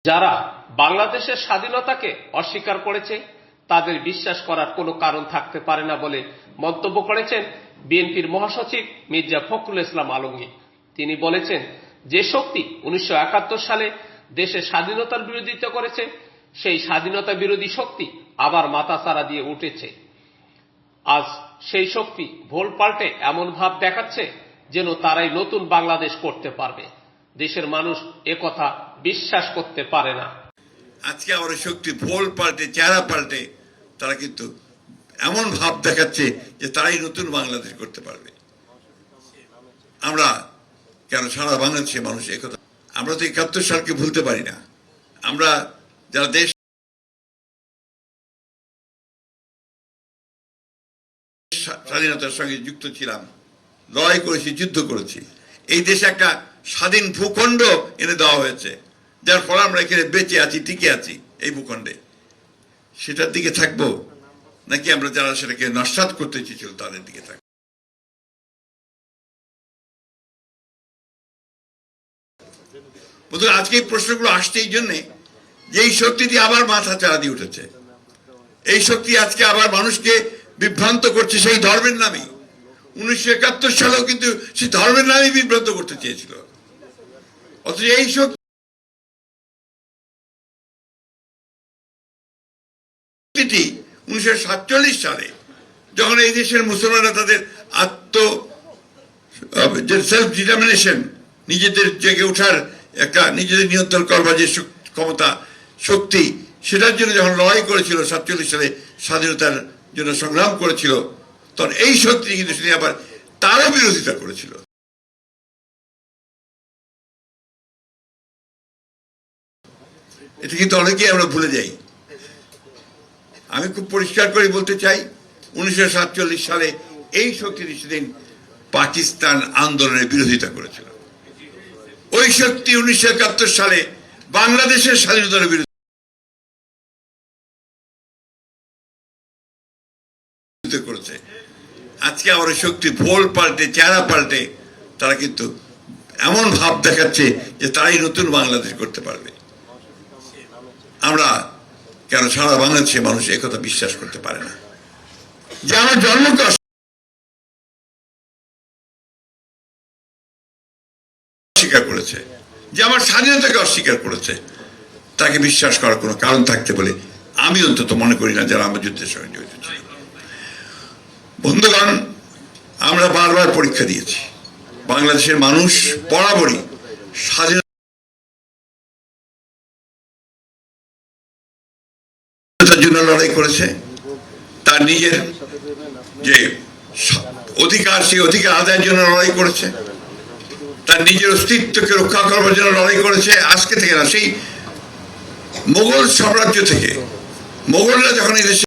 যারা বাংলাদেশের স্বাধীনতাকে অস্বীকার করেছে তাদের বিশ্বাস করার কোনো কারণ থাকতে পারে না বলে মন্তব্য করেছেন বিএনপির মহাসচিব মির্জা ফখরুল ইসলাম আলমগীর। তিনি বলেছেন, যে শক্তি 1971 সালে দেশের স্বাধীনতার বিরোধিতা করেছে সেই স্বাধীনতা বিরোধী শক্তি আবার মাথাচাড়া দিয়ে উঠেছে। আজ সেই শক্তি ভোল পাল্টে এমন ভাব দেখাচ্ছে যেন তারাই নতুন বাংলাদেশ করতে পারবে। দেশের মানুষ একথা বিশ্বাস করতে পারে না। আজকে আবার শক্তি ভোল পাল্টে চেহারা পাল্টে তারা কিন্তু এমন ভাব দেখাচ্ছে যে তারাই নতুন বাংলাদেশ করতে পারবে। আমরা কেন সারা বাংলাদেশের মানুষ একথা, আমরা তো 71 সালকে ভুলতে পারি না। আমরা যারা দেশ স্বাধীনতার সঙ্গে যুক্ত ছিলাম, লড়াই করেছি, যুদ্ধ করেছি, এই দেশে একটা স্বাধীন ভূখণ্ড এনে দেওয়া হয়েছে, যার ফলে আমরা এখানে বেঁচে আছি, টিকে আছি এই ভূখণ্ডে। সেটার দিকে থাকবো নাকি আমরা যারা সেটাকে নস্যাৎ করতে চেয়েছিল তাদের দিকে থাকবো? আজকে এই প্রশ্নগুলো আসছে এই জন্যে যে এই শক্তিটি আবার মাথা চাড়া দিয়ে উঠেছে। এই শক্তি আজকে আবার মানুষকে বিভ্রান্ত করছে সেই ধর্মের নামে। 1971 সালেও কিন্তু সেই ধর্মের নামে বিভ্রান্ত করতে চেয়েছিল। অথচ এই শক্তিটি 1947 সালে যখন এই দেশের মুসলমানরা তাদের সেলফ ডিটারমিনেশন, নিজেদের জেগে ওঠার একটা নিজেদের নিয়ন্ত্রণ করবার যে ক্ষমতা, শক্তি, সেটার জন্য যখন লড়াই করেছিল, 47 সালে স্বাধীনতার জন্য সংগ্রাম করেছিল, তখন এই শক্তি কিন্তু সেটি আবার তারও বিরোধিতা করেছিল। এটা কিন্তু অনেকেই আমরা ভুলে যাই। আমি খুব পরিষ্কার করে বলতে চাই, 1947 সালে এই শক্তিটি সেদিন পাকিস্তান আন্দোলনের বিরোধিতা করেছিল। ওই শক্তি 1971 সালে বাংলাদেশের স্বাধীনতার বিরোধিতা করেছে। আজকে আবার শক্তি ভোল পাল্টে চেহারা পাল্টে তারা কিন্তু এমন ভাব দেখাচ্ছে যে তারাই নতুন বাংলাদেশ করতে পারবে। আমরা কেন সারা বাংলাদেশের মানুষ একথা বিশ্বাস করতে পারে না যে আমার জন্মকে অস্বীকার করেছে, যে আমার স্বাধীনতাকে অস্বীকার করেছে, তাকে বিশ্বাস করার কোনো কারণ থাকতে বলে আমি অন্তত মনে করি না, যারা আমার যুদ্ধের সঙ্গে জড়িত ছিল। বন্ধুগণ, আমরা বারবার পরীক্ষা দিয়েছি, বাংলাদেশের মানুষ বরাবরই স্বাধীনতার জন্য লড়াই করেছে। তার নিজের যে অধিকার, সেই অধিকার আদায়ের জন্য লড়াই করেছে, তার নিজের অস্তিত্বকে রক্ষা করবার জন্য লড়াই করেছে। আজকে থেকে না, সেই মোগল সাম্রাজ্য থেকে, মোগলরা যখন এই দেশে